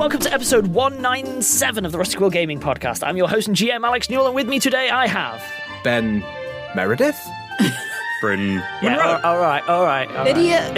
welcome to episode 197 of the Rusty Quill Gaming Podcast. I'm your host and GM, Alex Newell, and with me today I have... Ben Meredith? Bryn. Yeah, all right. Lydia.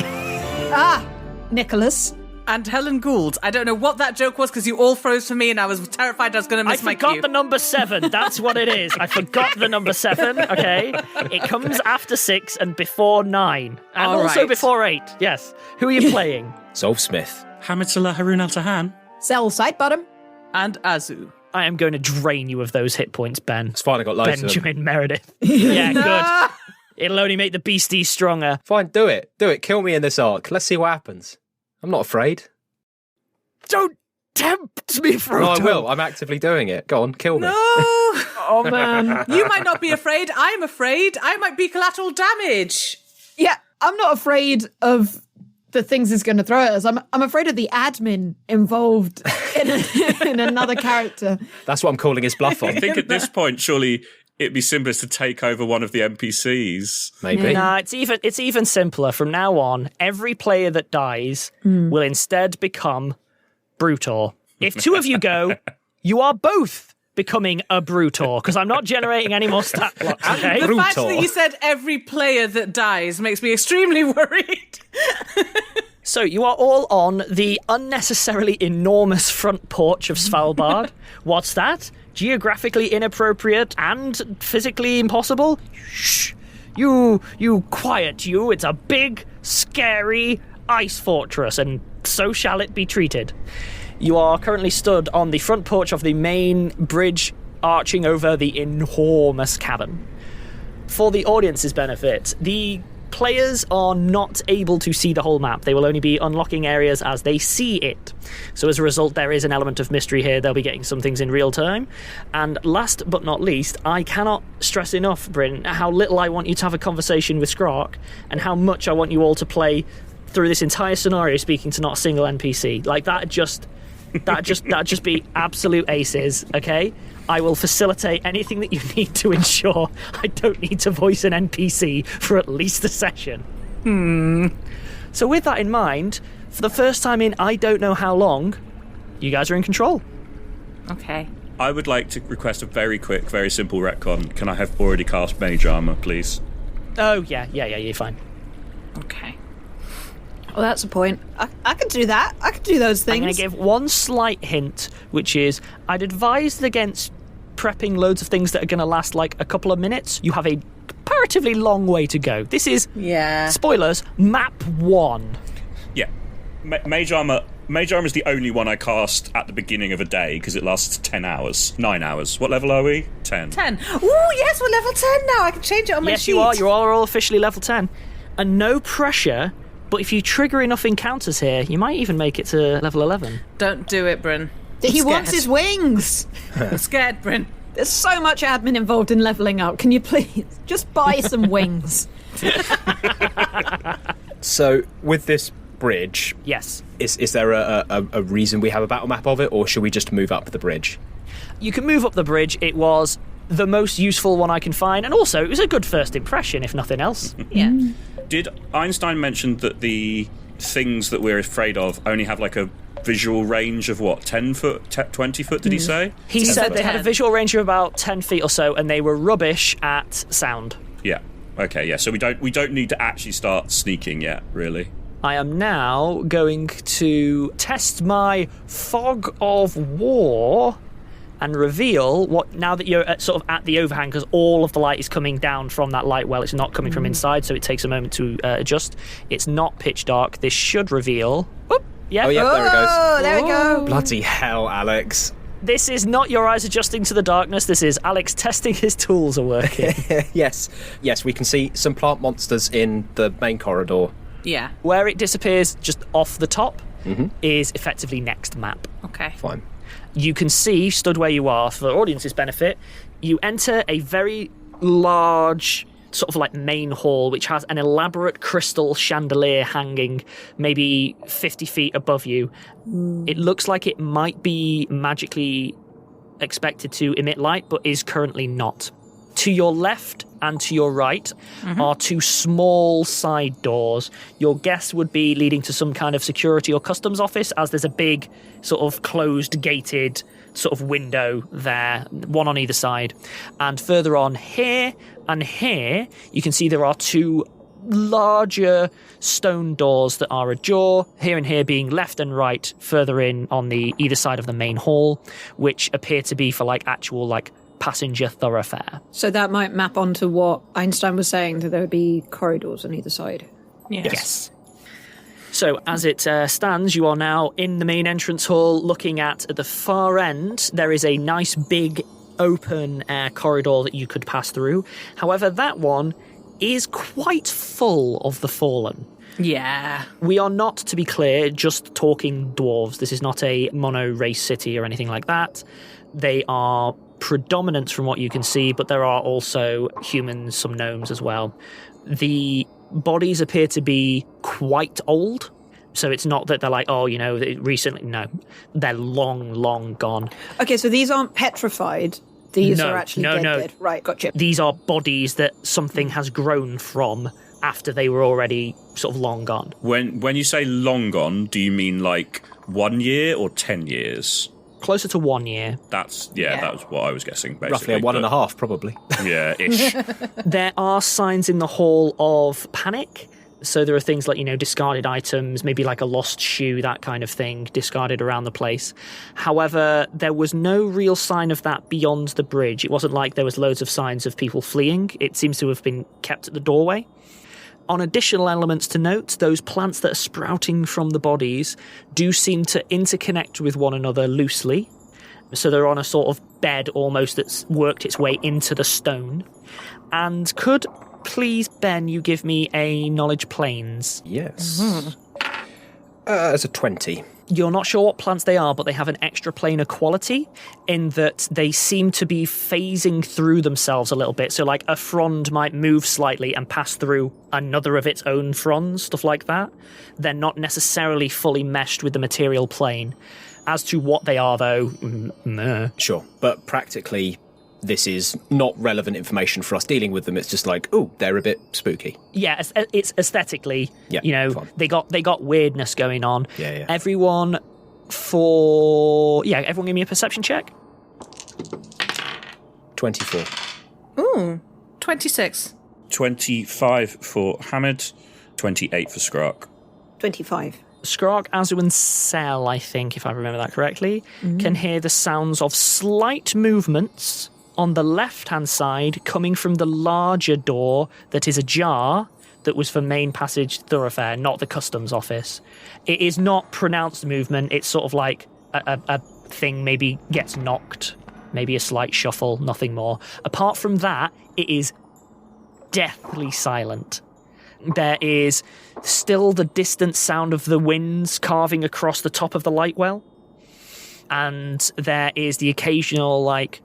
Nicholas. And Helen Gould. I don't know what that joke was because you all froze for me and I was terrified I was going to miss my cue. I forgot the number 7. That's what it is. I forgot the number 7, okay? It comes after 6 and before 9. And All also right. before 8. Yes. Who are you playing? Zolf Smith. Hamid Salah Haroon Al Tahan. Cell side bottom. And Azu. I am going to drain you of those hit points, Ben. It's fine, I got loads of them. Benjamin Meredith. Yeah, good. It'll only make the beasties stronger. Fine, do it. Kill me in this arc. Let's see what happens. I'm not afraid. Don't tempt me, Frodo. No, I will. I'm actively doing it. Go on, kill me. No! Oh, man. You might not be afraid. I'm afraid. I might be collateral damage. Yeah, I'm not afraid of the things it's going to throw at us. I'm afraid of the admin involved in another character. That's what I'm calling his bluff I on. think at this point, surely it'd be simplest to take over one of the NPCs. Maybe. No, it's even simpler. From now on, every player that dies will instead become Brutor. If 2 of you go, you are both becoming a Brutor, because I'm not generating any more stat blocks, okay? The fact Brutal. that you said every player that dies makes me extremely worried. So you are all on the unnecessarily enormous front porch of Svalbard. What's that? Geographically inappropriate and physically impossible? Shh. You quiet you. It's a big, scary ice fortress, and so shall it be treated. You are currently stood on the front porch of the main bridge arching over the enormous cavern. For the audience's benefit, the players are not able to see the whole map. They will only be unlocking areas as they see it. So as a result, there is an element of mystery here. They'll be getting some things in real time. And last but not least, I cannot stress enough, Bryn, how little I want you to have a conversation with Skrark and how much I want you all to play through this entire scenario speaking to not a single NPC. Like, that'd just be absolute aces, okay? I will facilitate anything that you need to ensure I don't need to voice an NPC for at least a session. So with that in mind, for the first time in I don't know how long, you guys are in control. Okay. I would like to request a very quick, very simple retcon. Can I have already cast Mage Armor, please? Oh, yeah, you're fine. Okay. Well, that's a point. I could do that. I could do those things. I'm going to give one slight hint, which is I'd advise against prepping loads of things that are going to last like a couple of minutes. You have a comparatively long way to go. This is, spoilers, map 1. Yeah. Mage Armor is the only one I cast at the beginning of a day because it lasts 9 hours. What level are we? 10. 10. Ooh, yes, we're level 10 now. I can change it on my sheet. Yes, you are. You are all officially level 10. And no pressure, but if you trigger enough encounters here, you might even make it to level 11. Don't do it, Bryn. He wants his wings. I'm scared, Bryn. There's so much admin involved in leveling up. Can you please just buy some wings? So, with this bridge, Yes. is there a reason we have a battle map of it, or should we just move up the bridge? You can move up the bridge. It was the most useful one I can find, and also it was a good first impression, if nothing else. Yeah. Did Einstein mention that the things that we're afraid of only have like a visual range of what, 10 foot, 20 foot, did he say? He said they had a 10. visual range of about 10 feet or so, and they were rubbish at sound. Yeah. Okay, yeah. So we don't need to actually start sneaking yet, really. I am now going to test my fog of war and reveal what, now that you're sort of at the overhang, because all of the light is coming down from that light well, it's not coming from inside, so it takes a moment to adjust. It's not pitch dark. This should reveal... Whoop, yeah. Oh, yeah, there it goes. Oh, there we go. Bloody hell, Alex. This is not your eyes adjusting to the darkness. This is Alex testing his tools are working. Yes, we can see some plant monsters in the main corridor. Yeah. Where it disappears just off the top is effectively next map. Okay. Fine. You can see, stood where you are, for the audience's benefit, you enter a very large sort of like main hall, which has an elaborate crystal chandelier hanging maybe 50 feet above you. It looks like it might be magically expected to emit light, but is currently not. To your left and to your right are two small side doors. Your guess would be leading to some kind of security or customs office, as there's a big sort of closed, gated sort of window there, one on either side. And further on here and here, you can see there are two larger stone doors that are ajar, here and here being left and right, further in on the either side of the main hall, which appear to be for like actual like passenger thoroughfare. So that might map onto what Einstein was saying, that there would be corridors on either side. Yes. So as it stands, you are now in the main entrance hall, looking at the far end. There is a nice big open air corridor that you could pass through. However, that one is quite full of the fallen. Yeah. We are not, to be clear, just talking dwarves. This is not a mono-race city or anything like that. They are predominant from what you can see, but there are also humans, some gnomes as well. The bodies appear to be quite old, so it's not that they're like, oh, you know, recently. No, they're long gone. Okay, so these aren't petrified. These are actually dead. Right, gotcha. These are bodies that something has grown from after they were already sort of long gone. When you say long gone, do you mean like 1 year or 10 years? Closer to 1 year. That was what I was guessing, basically. Roughly a 1.5, probably. Yeah, ish. There are signs in the hall of panic. So there are things like, you know, discarded items, maybe like a lost shoe, that kind of thing, discarded around the place. However, there was no real sign of that beyond the bridge. It wasn't like there was loads of signs of people fleeing. It seems to have been kept at the doorway. On additional elements to note, those plants that are sprouting from the bodies do seem to interconnect with one another loosely. So they're on a sort of bed almost that's worked its way into the stone. And could, please, Ben, you give me a knowledge planes? Yes. It's a 20. You're not sure what plants they are, but they have an extra planar quality in that they seem to be phasing through themselves a little bit. So like a frond might move slightly and pass through another of its own fronds, stuff like that. They're not necessarily fully meshed with the material plane. As to what they are, though, meh. Sure, but practically this is not relevant information for us dealing with them. It's just like, oh, they're a bit spooky. Yeah, it's aesthetically, you know, fine. they got weirdness going on. Yeah. Everyone give me a perception check. 24. Ooh, 26. 25 for Hamid, 28 for Skrark. 25. Skrark, Azu, and Sel, I think, if I remember that correctly, can hear the sounds of slight movements on the left-hand side coming from the larger door that is ajar that was for main passage thoroughfare, not the customs office. It is not pronounced movement. It's sort of like a thing maybe gets knocked, maybe a slight shuffle, nothing more. Apart from that, it is deathly silent. There is still the distant sound of the winds carving across the top of the light well. And there is the occasional, like,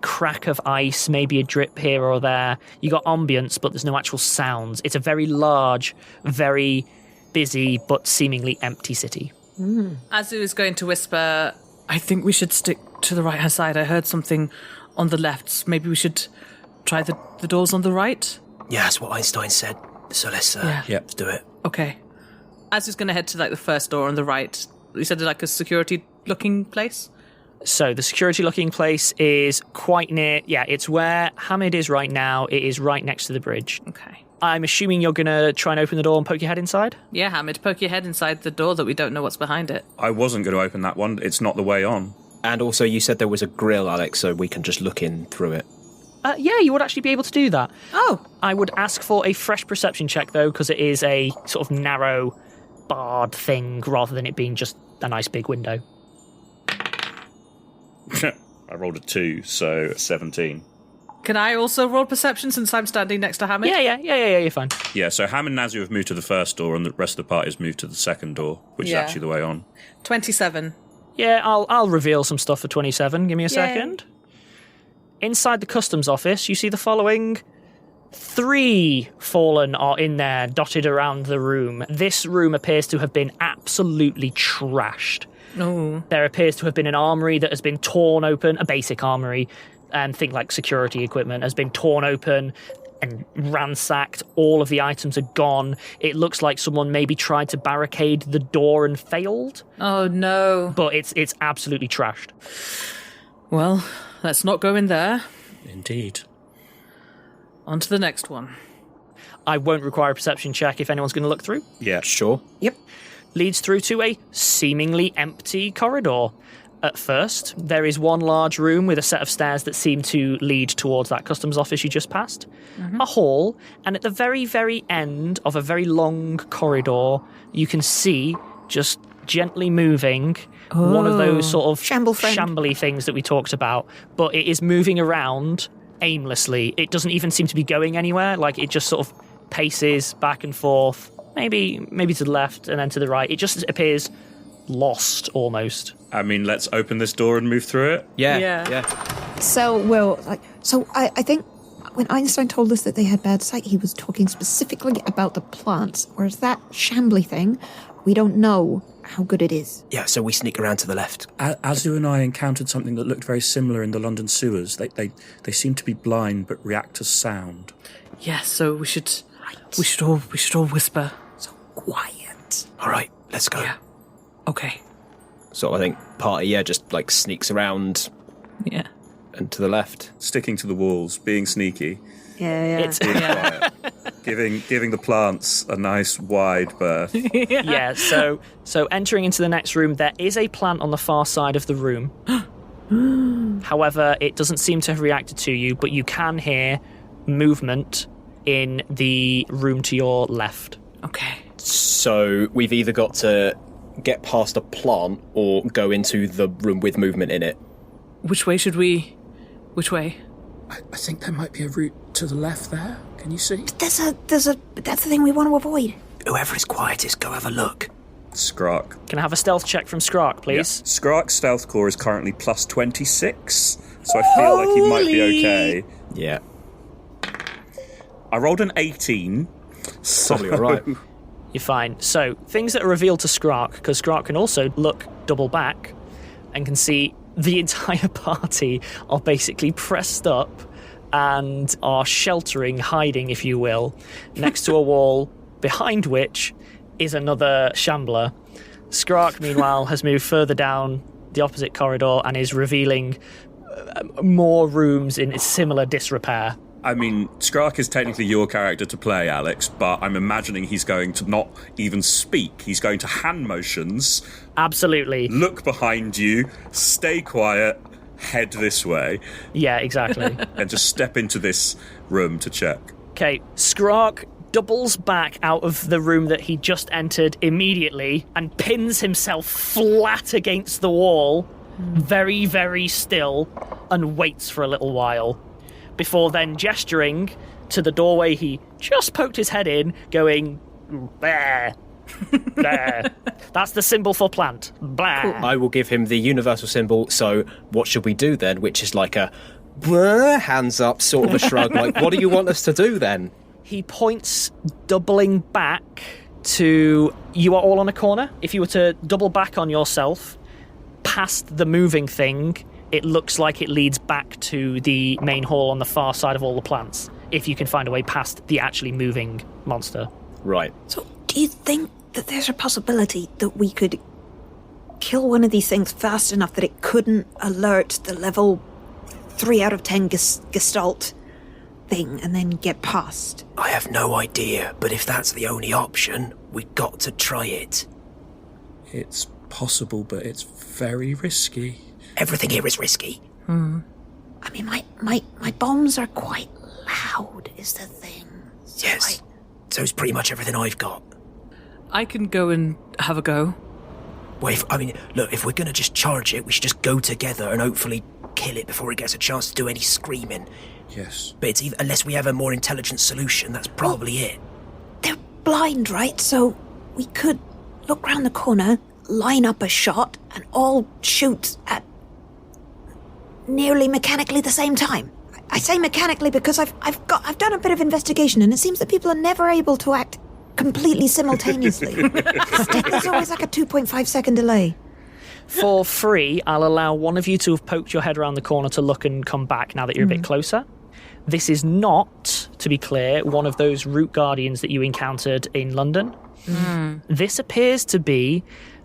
crack of ice, maybe a drip here or there. You got ambience, but there's no actual sounds. It's a very large, very busy, but seemingly empty city. Azu is going to whisper, I think we should stick to the right-hand side. I heard something on the left. Maybe we should try the doors on the right? Yeah, that's what Einstein said. So let's do it. Okay. Azu's going to head to like the first door on the right. You said like a security-looking place? So the security-looking place is quite near. Yeah, it's where Hamid is right now. It is right next to the bridge. Okay. I'm assuming you're going to try and open the door and poke your head inside? Yeah, Hamid, poke your head inside the door that we don't know what's behind it. I wasn't going to open that one. It's not the way on. And also, you said there was a grill, Alex, so we can just look in through it. Yeah, you would actually be able to do that. Oh. I would ask for a fresh perception check, though, because it is a sort of narrow, barred thing rather than it being just a nice big window. I rolled a 2, so 17. Can I also roll perception since I'm standing next to Hamid? Yeah, you're fine. Yeah, so Ham and Nazu have moved to the first door, and the rest of the party has moved to the second door, which is actually the way on. 27. Yeah, I'll reveal some stuff for 27. Give me a second. Inside the customs office, you see the following. 3 fallen are in there, dotted around the room. This room appears to have been absolutely trashed. Oh. There appears to have been an armory that has been torn open, a basic armory, and think like security equipment has been torn open and ransacked. All of the items are gone. It looks like someone maybe tried to barricade the door and failed. Oh no. But it's absolutely trashed. Well, let's not go in there. Indeed. On to the next one. I won't require a perception check if anyone's going to look through. Yeah. Sure. Yep. Leads through to a seemingly empty corridor. At first, there is one large room with a set of stairs that seem to lead towards that customs office you just passed. A hall, and at the very, very end of a very long corridor, you can see, just gently moving, one of those sort of shambly things that we talked about, but it is moving around aimlessly. It doesn't even seem to be going anywhere. Like, it just sort of paces back and forth, maybe to the left and then to the right. It just appears lost, almost. I mean, let's open this door and move through it. Yeah. So, I think when Einstein told us that they had bad sight, he was talking specifically about the plants, whereas that shambly thing, we don't know how good it is. Yeah, so we sneak around to the left. Azu and I encountered something that looked very similar in the London sewers. They seem to be blind but react to sound. Yeah, so we should all whisper. So quiet. All right, let's go. Yeah. Okay. So I think party, just like sneaks around Yeah. and to the left. Sticking to the walls, being sneaky, Yeah. It's being quiet, giving the plants a nice wide berth. yeah. So entering into the next room, there is a plant on the far side of the room. However, it doesn't seem to have reacted to you, but you can hear movement in the room to your left. Okay. So we've either got to get past a plant or go into the room with movement in it. Which way should we... Which way? I think there might be a route to the left there. Can you see? That's the thing we want to avoid. Whoever is quietest, go have a look. Skrark. Can I have a stealth check from Skrark, please? Yeah. Skrark's stealth score is currently plus 26, so I feel like he might be okay. Yeah. I rolled an 18. Probably all right. You're fine. So, things that are revealed to Skrark, because Skrark can also look double back and can see the entire party are basically pressed up and are sheltering, hiding, if you will, next to a wall, behind which is another shambler. Skrark, meanwhile, has moved further down the opposite corridor and is revealing more rooms in similar disrepair. I mean, Skrark is technically your character to play, Alex, but I'm imagining he's going to not even speak. He's going to hand motions. Absolutely. Look behind you, stay quiet, head this way. Yeah, exactly. And just step into this room to check. Okay, Skrark doubles back out of the room that he just entered immediately and pins himself flat against the wall, very, very still, and waits for a little while, before then gesturing to the doorway he just poked his head in, going, there, there. That's the symbol for plant. Blah. Cool. I will give him the universal symbol, so what should we do then? Which is like a hands up sort of a shrug, like, what do you want us to do then? He points, doubling back to... You are all on a corner. If you were to double back on yourself, past the moving thing, it looks like it leads back to the main hall on the far side of all the plants, if you can find a way past the actually moving monster. Right. So, do you think that there's a possibility that we could kill one of these things fast enough that it couldn't alert the level 3 out of 10 gestalt thing and then get past? I have no idea, but if that's the only option, we've got to try it. It's possible, but it's very risky. Everything here is risky. I mean, my bombs are quite loud, is the thing. So Yes. So's pretty much everything I've got. I can go and have a go. Well, if we're going to just charge it, we should just go together and hopefully kill it before it gets a chance to do any screaming. Yes. But it's either, unless we have a more intelligent solution, that's probably it. They're blind, right? So we could look round the corner, line up a shot, and all shoot at nearly mechanically the same time. I say mechanically because I've done a bit of investigation, and it seems that people are never able to act completely simultaneously. There's always like a 2.5 second delay. For free, I'll allow one of you to have poked your head around the corner to look and come back now that you're a bit closer. This is not, to be clear, one of those root guardians that you encountered in London. This appears to be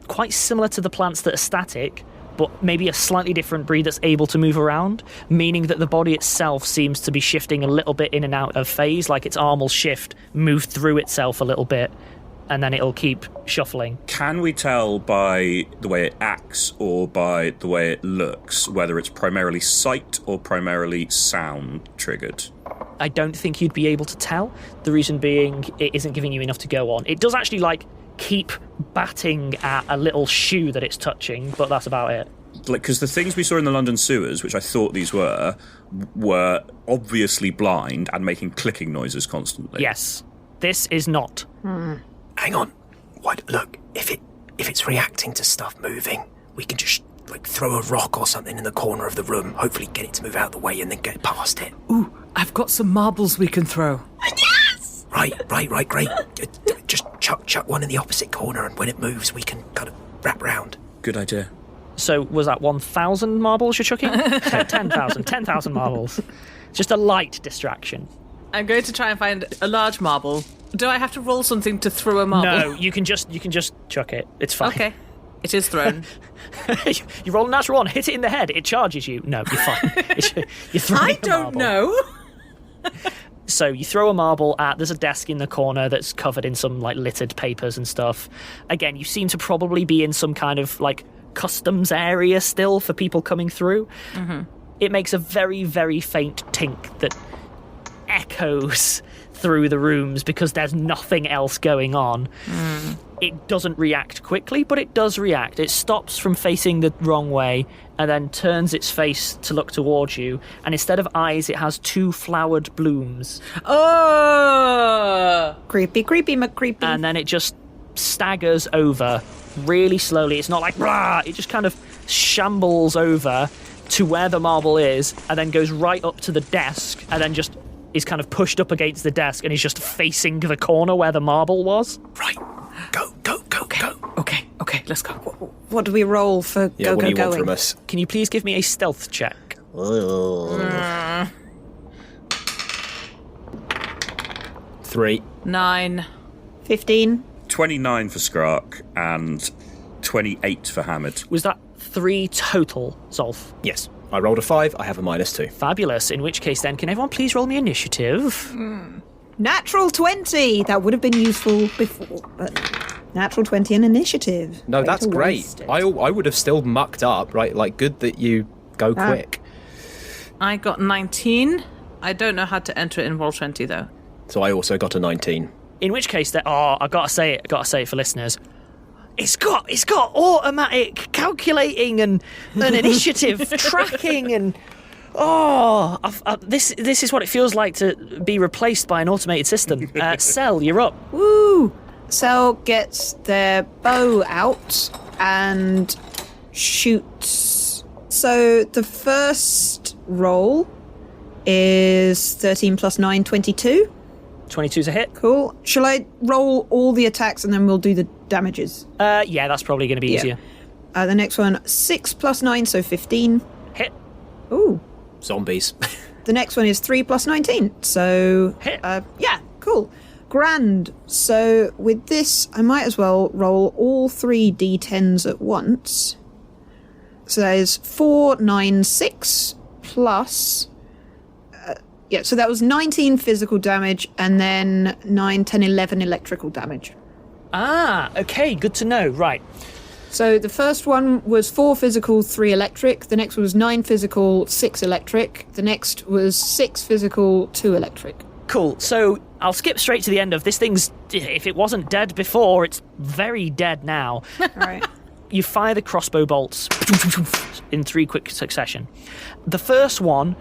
quite similar to the plants that are static, but maybe a slightly different breed that's able to move around, meaning that the body itself seems to be shifting a little bit in and out of phase, like its arm will shift, move through itself a little bit, and then it'll keep shuffling. Can we tell by the way it acts or by the way it looks whether it's primarily sight or primarily sound triggered? I don't think you'd be able to tell. The reason being, it isn't giving you enough to go on. It does actually, keep batting at a little shoe that it's touching, but that's about it. Because the things we saw in the London sewers, which I thought these were obviously blind and making clicking noises constantly. Yes. This is not. Hang on. Look, if it's reacting to stuff moving, we can just throw a rock or something in the corner of the room, hopefully get it to move out of the way and then get past it. Ooh, I've got some marbles we can throw. Yes! Right, great. Just chuck one in the opposite corner, and when it moves, we can kind of wrap round. Good idea. So was that 1,000 marbles you're chucking? 10,000 marbles. Just a light distraction. I'm going to try and find a large marble. Do I have to roll something to throw a marble? No, you can just chuck it. It's fine. Okay. It is thrown. You roll a natural one, hit it in the head, it charges you. No, you're fine. You're throwing I a don't marble. know. So you throw a marble at, there's a desk in the corner that's covered in some littered papers and stuff. Again, you seem to probably be in some kind of customs area still for people coming through. It makes a very, very faint tink that echoes through the rooms because there's nothing else going on. It doesn't react quickly, but it does react. It stops from facing the wrong way and then turns its face to look towards you, and instead of eyes, it has 2 flowered blooms. Oh! Creepy McCreepy. And then it just staggers over really slowly. It's not rah! It just kind of shambles over to where the marble is and then goes right up to the desk and then just is kind of pushed up against the desk and is just facing the corner where the marble was. Right. Go. Okay, let's go. What do we roll for Yeah, go, what go, do you want going? from us? Can you please give me a stealth check? 3. 9. 15. 29 for Skrark and 28 for Hamid. Was that 3 total, Zolf? Yes. I rolled a 5, I have a -2. Fabulous. In which case then, can everyone please roll me initiative? Natural 20. That would have been useful before, but natural 20 and initiative. No, Way that's to great. waste it. I would have still mucked up, right? Good that you go quick. I got 19. I don't know how to enter it in Roll20, though. So I also got a 19. In which case, I gotta say it for listeners. It's got automatic calculating and initiative tracking and this is what it feels like to be replaced by an automated system. Cell, you're up. Woo! Cell gets their bow out and shoots. So the first roll is 13 plus 9, 22. 22's a hit. Cool. Shall I roll all the attacks and then we'll do the damages? Yeah, that's probably going to be easier. The next one, 6 plus 9, so 15. Hit. Ooh. Zombies. The next one is 3 plus 19, so... Hit. Yeah, cool. Grand. So with this, I might as well roll all 3 d10s at once. So that is 4, 9, 6 plus... yeah, so that was 19 physical damage and then 9, 10, 11 electrical damage. Ah, okay, good to know. Right. So the first one was 4 physical, 3 electric. The next was 9 physical, 6 electric. The next was 6 physical, 2 electric. Cool. So I'll skip straight to the end of this thing's... If it wasn't dead before, it's very dead now. All right. You fire the crossbow bolts in 3 quick succession. The first one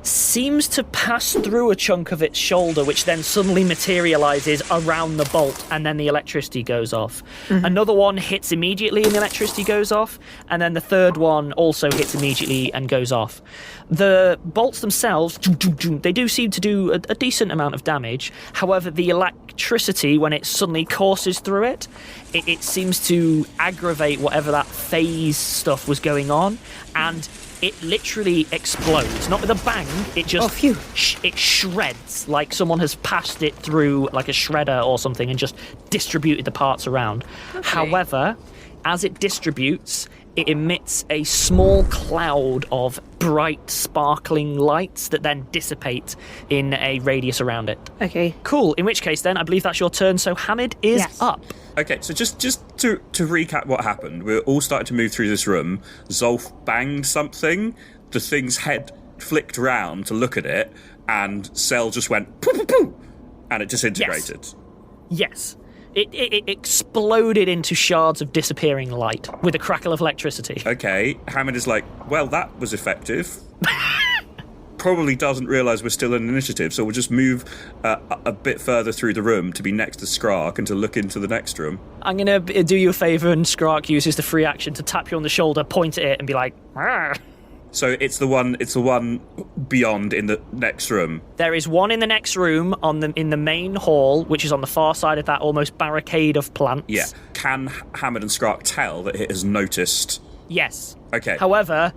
seems to pass through a chunk of its shoulder, which then suddenly materializes around the bolt, and then the electricity goes off. Another one hits immediately and the electricity goes off, and then the third one also hits immediately and goes off. The bolts themselves, they do seem to do a decent amount of damage. However, the electricity, when it suddenly courses through it, it seems to aggravate whatever that phase stuff was going on, and it literally explodes. Not with a bang, it just it shreds, like someone has passed it through like a shredder or something and just distributed the parts around. Okay. However, as it distributes, it emits a small cloud of bright, sparkling lights that then dissipate in a radius around it. Okay. Cool. In which case, then, I believe that's your turn, so Hamid is up. Okay, so just to recap what happened, we're all starting to move through this room. Zolf banged something, the thing's head flicked round to look at it, and Cell just went poo poo poo, and it disintegrated. Yes. It exploded into shards of disappearing light with a crackle of electricity. Okay, Hamid is like, well, that was effective. Probably doesn't realise we're still in initiative, so we'll just move a bit further through the room to be next to Skrark and to look into the next room. I'm going to do you a favour, and Skrark uses the free action to tap you on the shoulder, point at it, and be like, "Arr." So it's the one beyond in the next room. There is one in the next room in the main hall, which is on the far side of that almost barricade of plants. Yeah. Can Hamid and Skrark tell that it has noticed? Yes. Okay. However,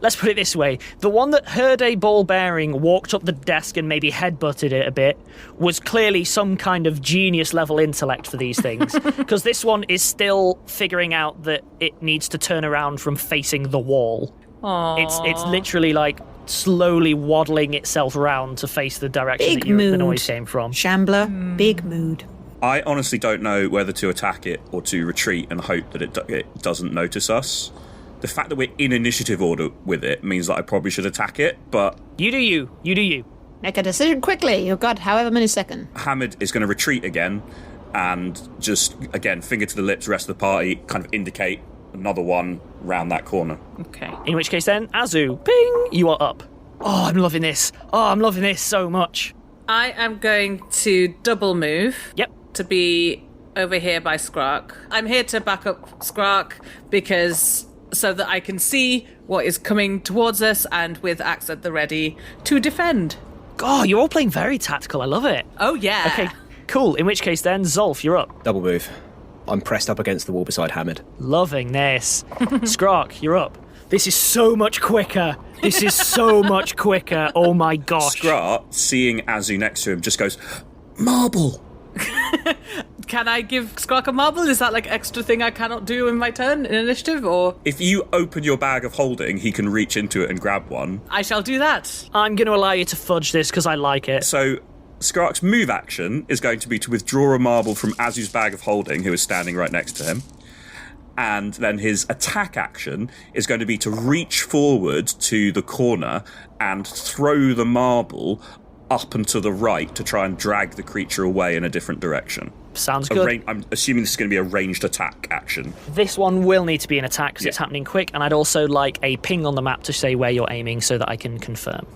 let's put it this way. The one that heard a ball bearing, walked up the desk and maybe headbutted it a bit, was clearly some kind of genius-level intellect for these things. Because this one is still figuring out that it needs to turn around from facing the wall. Aww. It's literally like slowly waddling itself around to face the direction that the noise came from. Shambler, big mood. I honestly don't know whether to attack it or to retreat and hope that it doesn't notice us. The fact that we're in initiative order with it means that I probably should attack it, but... You do you. Make a decision quickly. You've got however many seconds. Hamid is going to retreat again and just, again, finger to the lips, rest of the party, kind of indicate another one round that corner. Okay. In which case then, Azu, ping, you are up. Oh, I'm loving this. I'm loving this so much. I am going to double move. Yep. To be over here by Skrark. I'm here to back up Skrark because so that I can see what is coming towards us and with axe at the ready to defend. God, you're all playing very tactical. I love it. Oh, yeah. Okay, cool. In which case then, Zolf, you're up. Double move. I'm pressed up against the wall beside Hamid. Loving this. Skrark, you're up. This is so much quicker. Oh my gosh. Skrark, seeing Azu next to him, just goes, marble! Can I give Skrark a marble? Is that like extra thing I cannot do in my turn in initiative, or? If you open your bag of holding, he can reach into it and grab one. I shall do that. I'm going to allow you to fudge this because I like it. So Skrark's move action is going to be to withdraw a marble from Azu's bag of holding, who is standing right next to him. And then his attack action is going to be to reach forward to the corner and throw the marble up and to the right to try and drag the creature away in a different direction. Sounds good. I'm assuming this is going to be a ranged attack action. This one will need to be an attack because it's happening quick, and I'd also like a ping on the map to say where you're aiming so that I can confirm.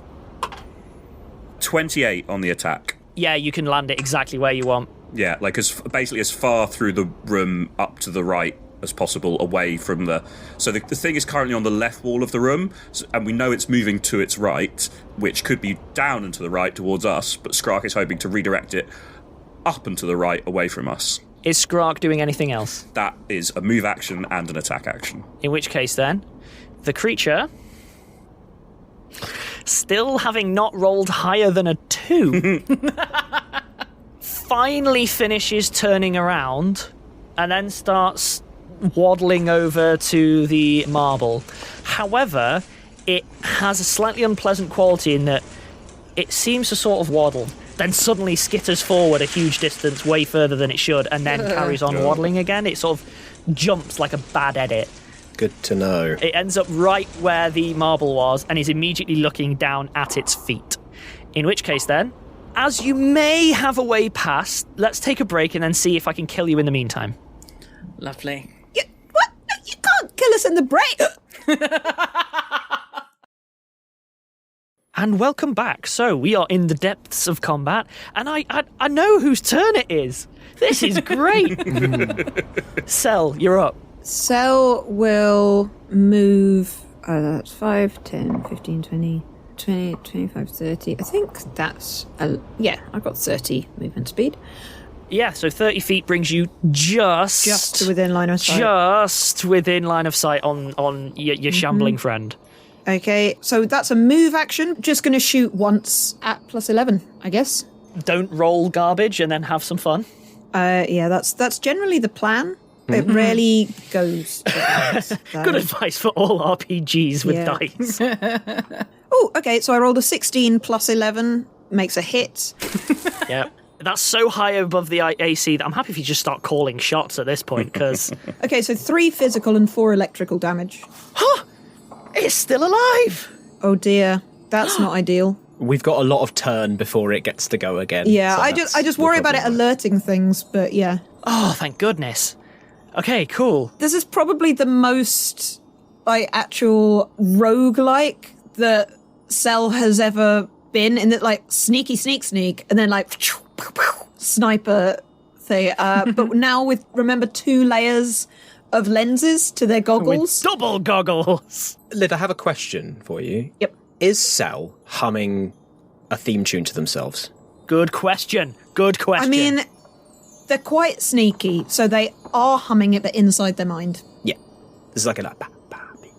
28 on the attack. Yeah, you can land it exactly where you want. Yeah, like basically as far through the room up to the right as possible, away from the... So the thing is currently on the left wall of the room, and we know it's moving to its right, which could be down and to the right towards us, but Skrark is hoping to redirect it up and to the right, away from us. Is Skrark doing anything else? That is a move action and an attack action. In which case, then, the creature, still having not rolled higher than a 2, finally finishes turning around and then starts waddling over to the marble. However, it has a slightly unpleasant quality in that it seems to sort of waddle, then suddenly skitters forward a huge distance, way further than it should, and then carries on waddling again. It sort of jumps like a bad edit. Good to know. It ends up right where the marble was and is immediately looking down at its feet. In which case then, as you may have a way past, let's take a break and then see if I can kill you in the meantime. Lovely. What? No, you can't kill us in the break. And welcome back. So we are in the depths of combat, and I know whose turn it is. This is great. Cell, you're up. Cell will move, that's 5, 10, 15, 20, 25, 30. I think that's, I've got 30 movement speed. Yeah, so 30 feet brings you just within line of sight. Just within line of sight on your shambling friend. Okay, so that's a move action. Just going to shoot once at +11, I guess. Don't roll garbage and then have some fun. Yeah, that's generally the plan. It rarely goes to that. Good advice for all RPGs with dice. Oh, okay, so I rolled a 16 plus 11, makes a hit. Yeah. That's so high above the AC that I'm happy if you just start calling shots at this point, because... Okay, so 3 physical and 4 electrical damage. Huh! It's still alive! Oh dear, that's not ideal. We've got a lot of turn before it gets to go again. Yeah, so I just worry about it alerting things, but yeah. Oh, thank goodness. Okay, cool. This is probably the most, actual roguelike that Cell has ever been, in that, sneak, and then, sniper thing. But now with, remember, 2 layers of lenses to their goggles. With double goggles. Lid, I have a question for you. Yep. Is Cell humming a theme tune to themselves? Good question. I mean, they're quite sneaky, so they are humming it, but inside their mind. Yeah. This is like a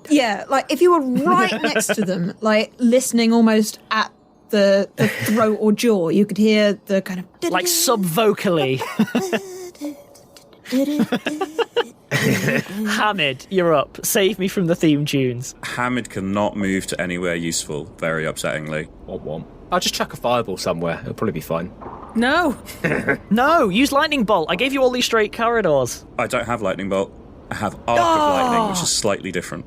Yeah, if you were right next to them, listening almost at the throat or jaw, you could hear the kind of... sub-vocally. Hamid, you're up. Save me from the theme tunes. Hamid cannot move to anywhere useful, very upsettingly. Womp. I'll just chuck a fireball somewhere. It'll probably be fine. No. No, use lightning bolt. I gave you all these straight corridors. I don't have lightning bolt. I have arc of lightning, which is slightly different.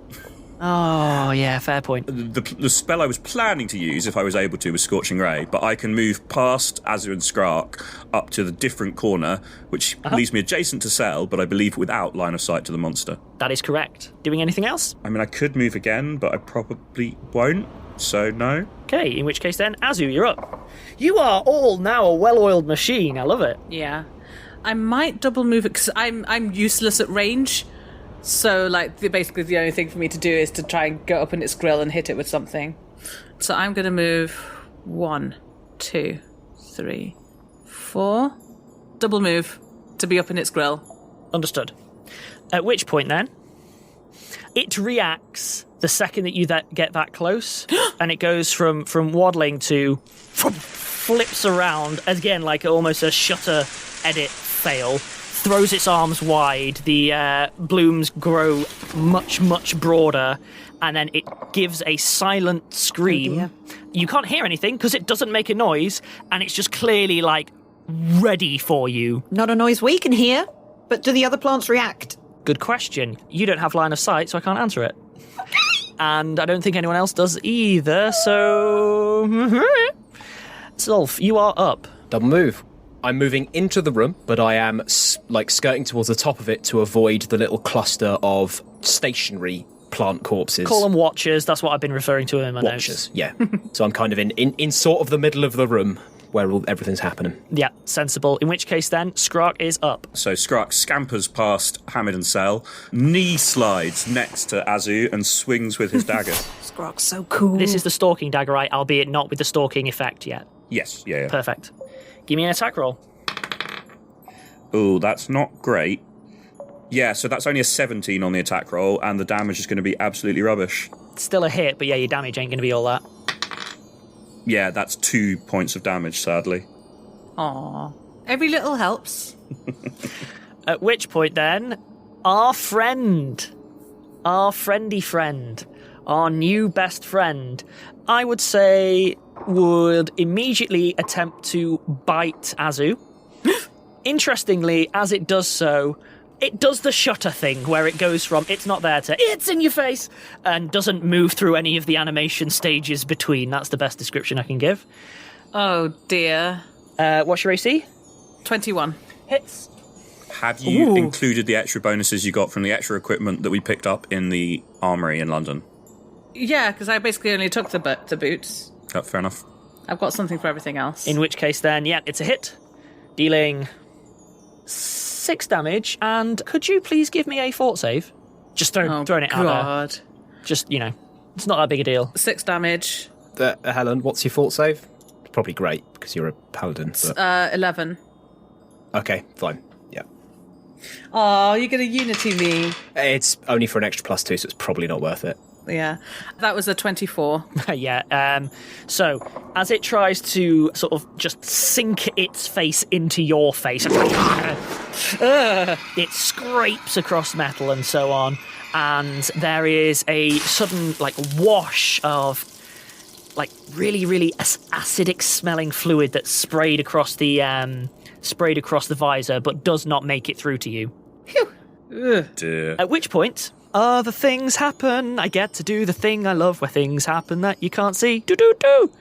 Oh, yeah, fair point. The spell I was planning to use, if I was able to, was Scorching Ray, but I can move past Azu and Skrark up to the different corner, which leaves me adjacent to Cell, but I believe without line of sight to the monster. That is correct. Doing anything else? I mean, I could move again, but I probably won't, so no. Okay, in which case then, Azu, you're up. You are all now a well-oiled machine. I love it. Yeah. I might double move it, because I'm useless at range. So, basically the only thing for me to do is to try and go up in its grill and hit it with something. So I'm going to move 1, 2, 3, 4. Double move to be up in its grill. Understood. At which point then, it reacts the second that you get that close, and it goes from waddling to flips around, again, like almost a shutter edit fail. Throws its arms wide, the blooms grow much, much broader, and then it gives a silent scream. You can't hear anything because it doesn't make a noise, and it's just clearly, ready for you. Not a noise we can hear, but do the other plants react? Good question. You don't have line of sight, so I can't answer it. And I don't think anyone else does either, so... Zolf, you are up. Double move. I'm moving into the room, but I am skirting towards the top of it to avoid the little cluster of stationary plant corpses. Call them watchers. That's what I've been referring to in my Watchers, notes. yeah. So I'm kind of in sort of the middle of the room where everything's happening. Yeah, sensible. In which case then, Skrark is up. So Skrark scampers past Hamid and Cell, knee slides next to Azu, and swings with his dagger. Skrark's so cool. This is the stalking dagger, right? Albeit not with the stalking effect yet. Yes, yeah. Perfect. Give me an attack roll. Oh, that's not great. Yeah, so that's only a 17 on the attack roll, and the damage is going to be absolutely rubbish. Still a hit, but yeah, your damage ain't going to be all that. Yeah, that's 2 points of damage, sadly. Aww. Every little helps. At which point then, our friend, our friendly friend, our new best friend, I would say would immediately attempt to bite Azu. Interestingly, as it does so, it does the shutter thing where it goes from it's not there to it's in your face and doesn't move through any of the animation stages between. That's the best description I can give. Oh dear. What's your AC? 21. Hits. Have you Ooh. included the extra bonuses you got from the extra equipment that we picked up in the armory in London? Yeah, because I basically only took the boots. Oh, fair enough. I've got something for everything else. In which case then, yeah, it's a hit. Dealing 6 damage. And could you please give me a fort save? Just throwing it out God. there. Just, it's not that big a deal. 6 damage. Helen, what's your fort save? It's probably great because you're a paladin. But... 11. Okay, fine. Yeah. Oh, you're going to unity me. It's only for an extra +2, so it's probably not worth it. Yeah. That was a 24. Yeah. So, as it tries to sort of just sink its face into your face, it scrapes across metal and so on, and there is a sudden, wash of, really, really acidic smelling fluid that's sprayed across the visor, but does not make it through to you. Dear. At which point, other things happen. I get to do the thing I love where things happen that you can't see. Do.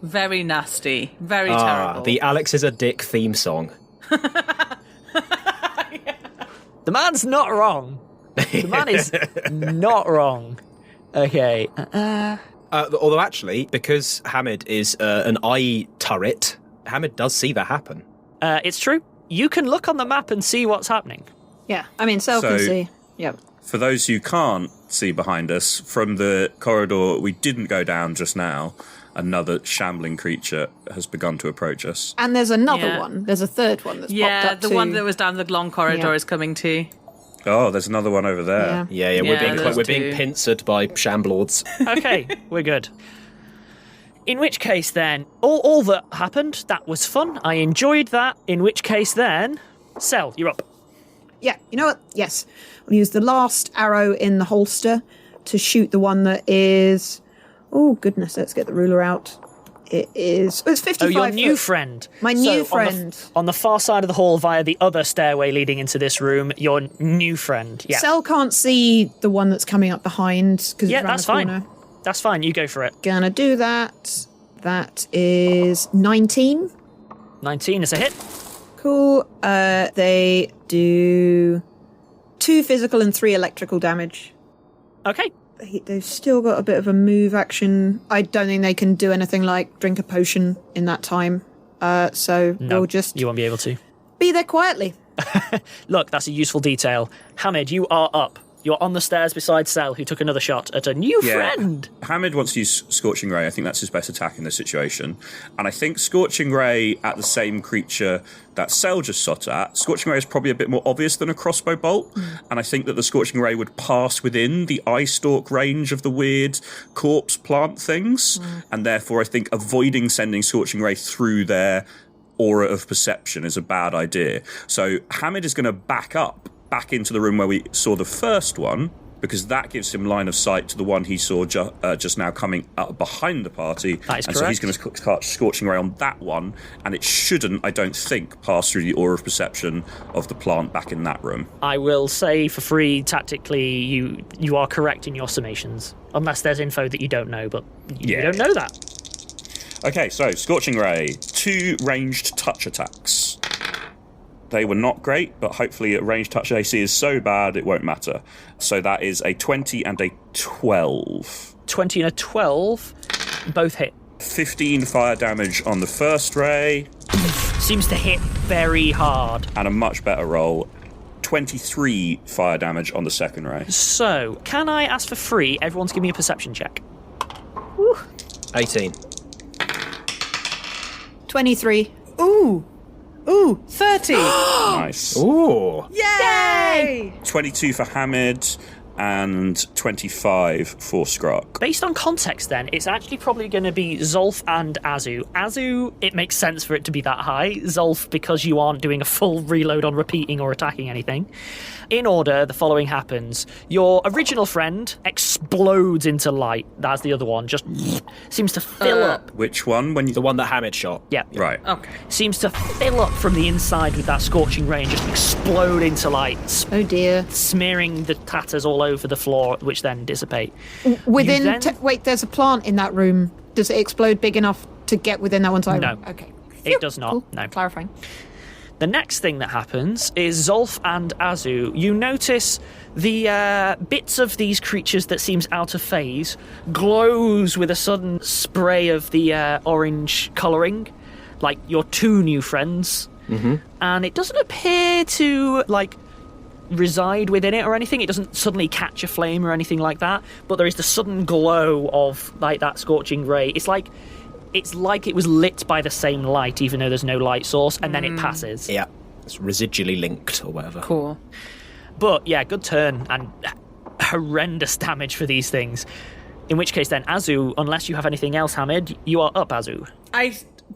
Very nasty. Very terrible. The Alex is a dick theme song. The man's not wrong. The man is not wrong. Okay. Although actually, because Hamid is an eye turret, Hamid does see that happen. It's true. You can look on the map and see what's happening. Yeah, I mean, Sel can So- see. Yep. For those who can't see behind us, from the corridor we didn't go down just now, another shambling creature has begun to approach us. And there's another Yeah. one. There's a third one that's popped Yeah, up the too. one that was down the long corridor Yeah. is coming too. Oh, there's another one over there. Yeah. Yeah, Yeah, those we're being two. pincered by shamblords. Okay, we're good. In which case then, all that happened, that was fun. I enjoyed that. In which case then, Sel, you're up. Yeah, you know what? Yes. We'll use the last arrow in the holster to shoot the one that is... Oh, goodness, let's get the ruler out. It's 55 Oh, your new foot. friend. My new friend. On the far side of the hall via the other stairway leading into this room, your new friend. Yeah. Sel can't see the one that's coming up behind because Yeah, it's around that's the fine. corner. That's fine. You go for it. Gonna do that. That is 19. 19 is a hit. Cool. They do 2 physical and 3 electrical damage. Okay. They've still got a bit of a move action. I don't think they can do anything like drink a potion in that time. So No, we'll just you won't be able to. be there quietly. Look, that's a useful detail. Hamid, you are up. You're on the stairs beside Sel, who took another shot at a new friend. Hamid wants to use Scorching Ray. I think that's his best attack in this situation. And I think Scorching Ray at the same creature that Sel just shot at, Scorching Ray is probably a bit more obvious than a crossbow bolt. And I think that the Scorching Ray would pass within the eye stalk range of the weird corpse plant things. And therefore, I think avoiding sending Scorching Ray through their aura of perception is a bad idea. So Hamid is going to back into the room where we saw the first one, because that gives him line of sight to the one he saw just now coming up behind the party. That is and so he's going correct. to cast Scorching Ray on that one, and it shouldn't, I don't think, pass through the aura of perception of the plant back in that room. I will say for free, tactically, you are correct in your summations. Unless there's info that you don't know, but you Yeah. don't know that. Okay, so Scorching Ray, 2 ranged touch attacks. They were not great, but hopefully a ranged touch AC is so bad it won't matter. So that is a 20 and a 12. 20 and a 12, both hit. 15 fire damage on the first ray, Seems to hit very hard. and a much better roll. 23 fire damage on the second ray. So, can I ask for free? Everyone's give me a perception check. 18. 23. Ooh, 30. Nice. Ooh. Yay! 22 for Hamid, and 25 for Skrark. Based on context, then, it's actually probably going to be Zolf and Azu. Azu, it makes sense for it to be that high. Zolf, because you aren't doing a full reload on repeating or attacking anything. In order, the following happens. Your original friend explodes into light. That's the other one. Just seems to fill up. Which one? When you... The one that Hamid shot. Yeah. Right. Okay. Seems to fill up from the inside with that scorching ray and just explode into light, Oh dear. smearing the tatters all over the floor, which then dissipate. Within. You then- Wait, there's a plant in that room. Does it explode big enough to get within that one's eye? No. Okay. It does not, Cool. no. Clarifying. The next thing that happens is Zolf and Azu. You notice the bits of these creatures that seems out of phase glows with a sudden spray of the orange colouring, like your 2 new friends. Mm-hmm. And it doesn't appear to, reside within it or anything. It doesn't suddenly catch a flame or anything like that, but there is the sudden glow of, that scorching ray. It's like it's like it was lit by the same light, even though there's no light source, and then it passes. Yeah, it's residually linked or whatever. Cool. But yeah, good turn, and horrendous damage for these things. In which case then, Azu, unless you have anything else, Hamid, you are up, Azu.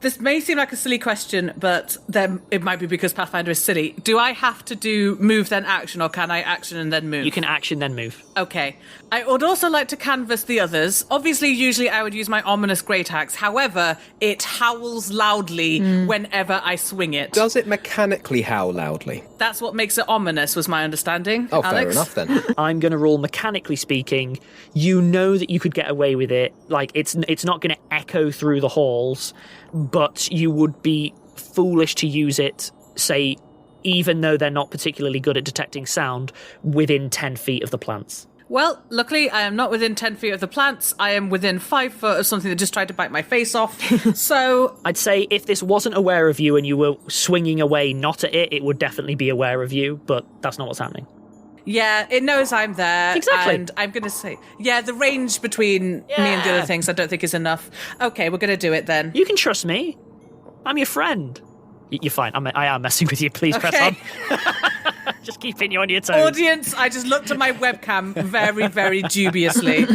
This may seem like a silly question, but then it might be because Pathfinder is silly. Do I have to do move then action, or can I action and then move? You can action then move. Okay. I would also like to canvass the others. Obviously, usually I would use my ominous great axe. However, it howls loudly whenever I swing it. Does it mechanically howl loudly? That's what makes it ominous, was my understanding. Oh, Alex? fair enough then. I'm going to rule, mechanically speaking, you know that you could get away with it. Like, it's not going to echo through the halls, but you would be foolish to use it, say, even though they're not particularly good at detecting sound, within 10 feet of the plants. Well, luckily, I am not within 10 feet of the plants. I am within 5 foot of something that just tried to bite my face off. So I'd say if this wasn't aware of you and you were swinging away not at it, it would definitely be aware of you, but that's not what's happening. yeah, it knows I'm there. Exactly. And I'm going to say, yeah, the range between me and the other things I don't think is enough. Okay, we're going to do it then. You can trust me. I'm your friend. You're fine. I am messing with you. Please press on. Just keeping you on your toes. Audience, I just looked at my webcam very, very dubiously.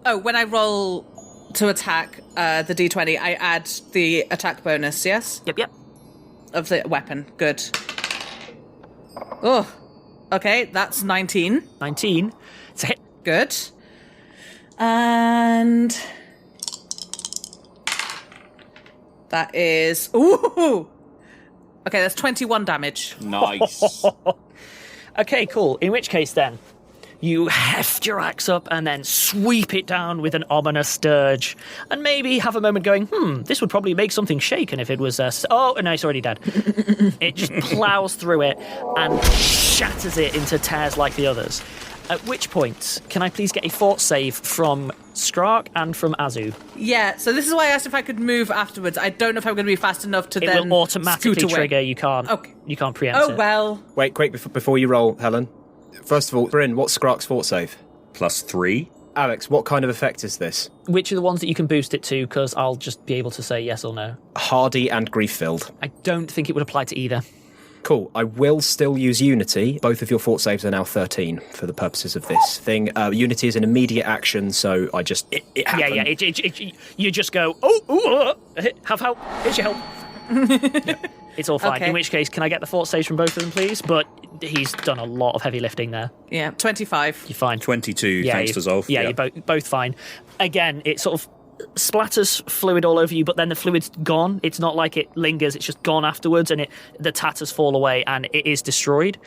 Oh, when I roll to attack the D20, I add the attack bonus, yes? Yep. Of the weapon. Good. Oh, okay, that's 19. 19. It's a hit. Good. And that is... Ooh! Okay, that's 21 damage. Nice. Okay, cool. In which case, then, you heft your axe up and then sweep it down with an ominous dirge. And maybe have a moment going, this would probably make something shaken if it was... oh, no, it's already dead. It just plows through it and shatters it into tears like the others. At which point, can I please get a fort save from Skrark and from Azu? Yeah, so this is why I asked if I could move afterwards. I don't know if I'm going to be fast enough to It then will automatically scoot away. trigger. You can't. Okay. You can't preempt Oh, it. well. Wait, quick, before you roll, Helen. First of all, Bryn, what's Skrark's fort save? +3. Alex, what kind of effect is this? Which are the ones that you can boost it to? Because I'll just be able to say yes or no. Hardy and grief-filled. I don't think it would apply to either. Cool. I will still use Unity. Both of your fort saves are now 13 for the purposes of this thing. Unity is an immediate action, so I just... It happened. Yeah. You just go, have help. Here's your help. It's all fine. Okay. In which case, can I get the fort saves from both of them, please? But he's done a lot of heavy lifting there. Yeah, 25. You're fine. 22, thanks to Zolf. Yeah, you're both fine. Again, it sort of splatters fluid all over you, but then the fluid's gone. It's not like it lingers, it's just gone afterwards, and the tatters fall away and it is destroyed.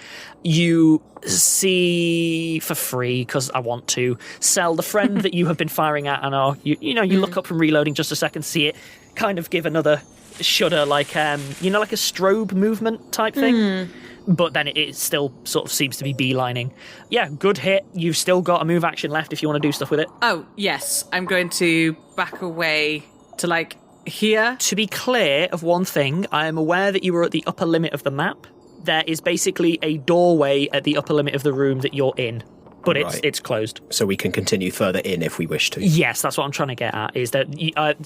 You see, for free, because I want to, sell the friend that you have been firing at, and you look up from reloading just a second, see it kind of give another shudder, like like a strobe movement type thing. But then it still sort of seems to be beelining. Yeah, good hit. You've still got a move action left if you want to do stuff with it. Oh, yes. I'm going to back away to, here. To be clear of one thing, I am aware that you were at the upper limit of the map. There is basically a doorway at the upper limit of the room that you're in. But Right. it's closed. So we can continue further in if we wish to. Yes, that's what I'm trying to get at, is that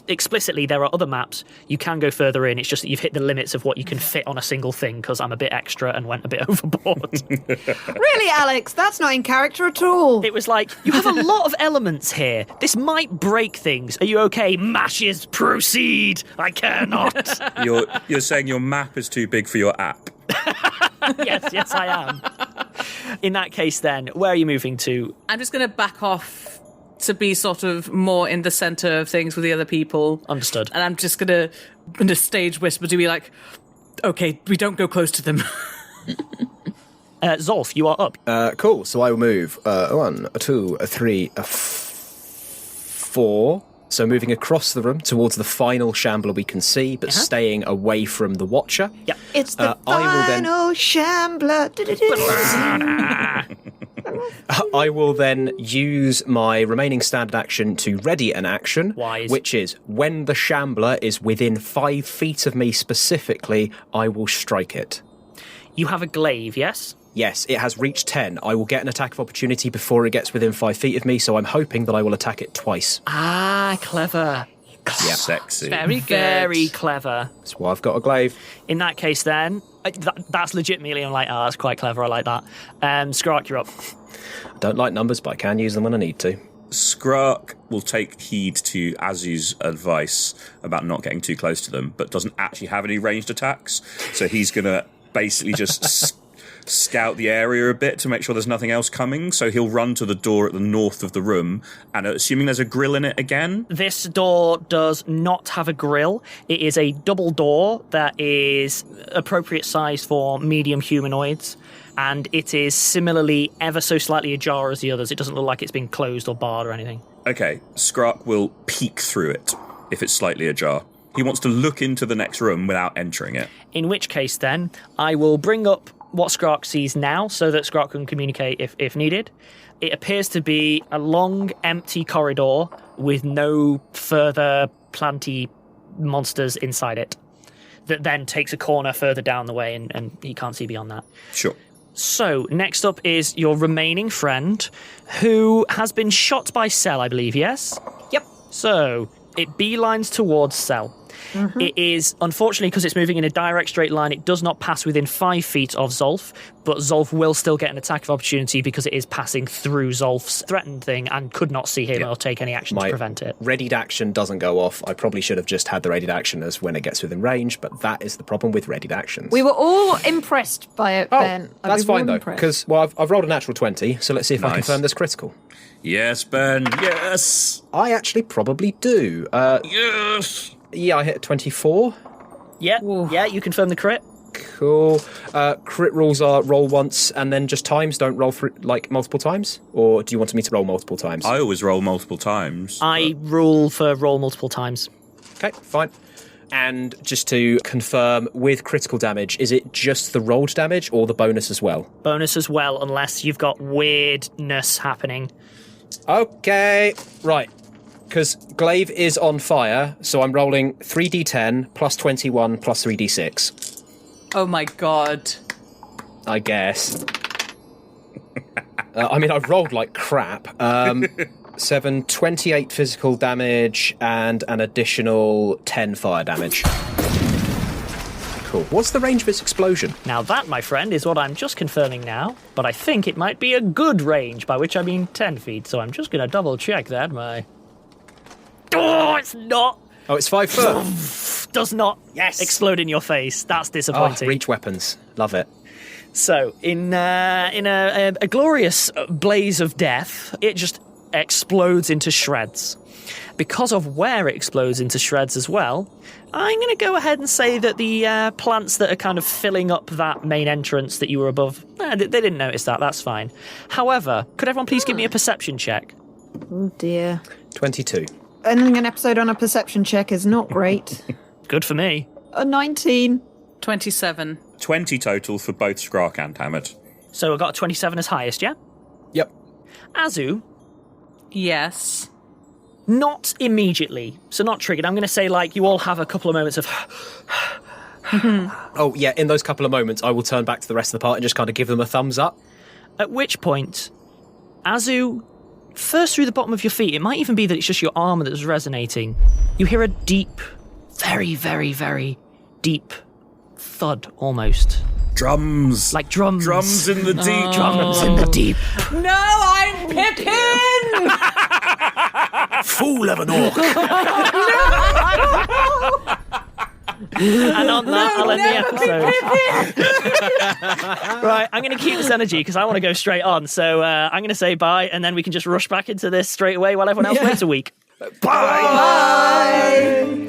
explicitly there are other maps. You can go further in. It's just that you've hit the limits of what you can fit on a single thing, because I'm a bit extra and went a bit overboard. Really, Alex? That's not in character at all. It was like, you have a lot of elements here. This might break things. Are you okay? Mashes, proceed. I care not. You're saying your map is too big for your app. Yes, I am. In that case, then, where are you moving to? I'm just going to back off to be sort of more in the centre of things with the other people. Understood. And I'm just going to, in a stage whisper, to be like, okay, we don't go close to them. Zolf, you are up. Cool. So I will move 1, 2, 3, 4. So moving across the room towards the final shambler we can see, but staying away from the Watcher. Yep. It's the I will then- final shambler. I will then use my remaining standard action to ready an action, Wise. which is when the shambler is within 5 feet of me specifically, I will strike it. You have a glaive, yes? Yes, it has reached 10. I will get an attack of opportunity before it gets within 5 feet of me, so I'm hoping that I will attack it twice. Ah, clever. Sexy. Very good. Very clever. That's why I've got a glaive. In that case, then, that's legitimately, I'm like, oh, that's quite clever. I like that. Skrark, you're up. I don't like numbers, but I can use them when I need to. Skrark will take heed to Azu's advice about not getting too close to them, but doesn't actually have any ranged attacks. So he's going to basically just scout the area a bit to make sure there's nothing else coming. So he'll run to the door at the north of the room, and assuming there's a grill in it again. This door does not have a grill. It is a double door that is appropriate size for medium humanoids, and it is similarly ever so slightly ajar as the others. It doesn't look like it's been closed or barred or anything. Okay, Skrark will peek through it if it's slightly ajar. He wants to look into the next room without entering it. In which case, then, I will bring up what Skrark sees now so that Skrark can communicate if needed. It appears to be a long, empty corridor with no further planty monsters inside it that then takes a corner further down the way, and he can't see beyond that. Sure. So, next up is your remaining friend, who has been shot by Cell, I believe, yes? Yep. So, it beelines towards Cell. Mm-hmm. It is, unfortunately, because it's moving in a direct straight line, it does not pass within 5 feet of Zolf, but Zolf will still get an attack of opportunity because it is passing through Zolf's threatened thing and could not see him or take any action to prevent it. Readied action doesn't go off. I probably should have just had the readied action as when it gets within range, but that is the problem with readied actions. We were all impressed by it, Ben. That's We were fine, though, impressed. because, well, I've rolled a natural 20, so let's see if I Nice. confirm this critical. Yes, Ben. Yes. I actually probably do. Yes. Yeah, I hit a 24. Yeah, yeah, you confirm the crit. Cool. Crit rules are roll once and then just times, don't roll for like multiple times? Or do you want me to roll multiple times? I always roll multiple times. I rule for roll multiple times. Okay, fine. And just to confirm, with critical damage, is it just the rolled damage or the bonus as well? Bonus as well, unless you've got weirdness happening. Okay, right. Because glaive is on fire, so I'm rolling 3d10 plus 21 plus 3d6. Oh my god. I guess. I mean, I've rolled like crap. 7, 28 physical damage and an additional 10 fire damage. Cool. What's the range of this explosion? Now that, my friend, is what I'm just confirming now, but I think it might be a good range, by which I mean 10 feet, so I'm just going to double check that. Oh, it's not! Oh, it's 5 foot. Does not explode in your face. That's disappointing. Reach weapons. Love it. So, in a glorious blaze of death, it just explodes into shreds. Because of where it explodes into shreds as well, I'm going to go ahead and say that the plants that are kind of filling up that main entrance that you were above, they didn't notice that. That's fine. However, could everyone please give me a perception check? Oh dear. 22. Ending an episode on a perception check is not great. Good for me. A 19. 27. 20 total for both Skrark and Hamid. So I got a 27 as highest, yeah? Yep. Azu, Yes. not immediately, so not triggered. I'm going to say, like, you all have a couple of moments of... Oh, yeah, in those couple of moments, I will turn back to the rest of the party and just kind of give them a thumbs up. At which point, Azu, first through the bottom of your feet, it might even be that it's just your armour that's resonating. You hear a deep, very, very, very deep thud, almost. Drums. Like drums. Drums in the deep. Drums in the deep. No, I'm Pippin! Fool of an orc. And on that, I'll end the episode. Right, I'm going to keep this energy because I want to go straight on. So I'm going to say bye, and then we can just rush back into this straight away while everyone else waits a week. Bye!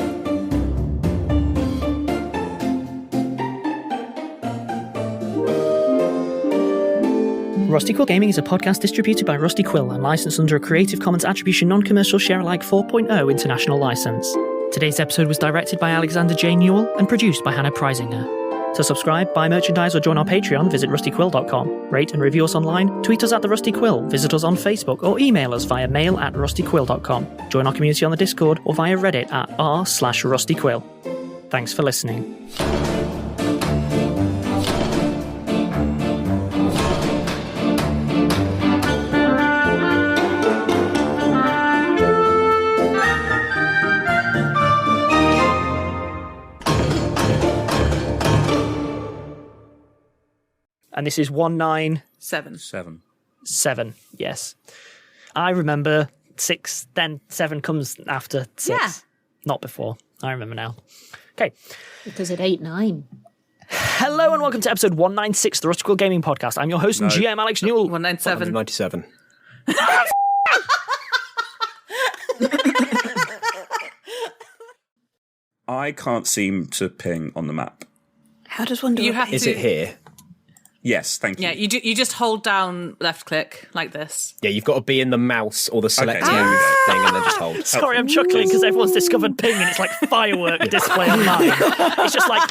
Rusty Quill Gaming is a podcast distributed by Rusty Quill and licensed under a Creative Commons Attribution Non-Commercial Share-alike 4.0 international license. Today's episode was directed by Alexander J. Newell and produced by Hannah Preisinger. To subscribe, buy merchandise or join our Patreon, visit rustyquill.com. Rate and review us online, tweet us at The Rusty Quill, visit us on Facebook or email us via mail@rustyquill.com. Join our community on the Discord or via Reddit at r/rustyquill. Thanks for listening. And this is 197. 7. Yes. I remember 6, then 7 comes after 6. Yeah. Not before. I remember now. Okay. Because it ate 9. Hello and welcome to episode 196 of the Rusty Quill Gaming Podcast. I'm your host and GM, Alex Newell. 197. 197. I can't seem to ping on the map. How does one do You it? have Is to, it here? Yes, thank you. Yeah, you just hold down left click like this. Yeah, you've got to be in the mouse or the select there we go. thing and then just hold. Sorry, I'm chuckling because everyone's discovered ping and it's like firework display online. It's just like...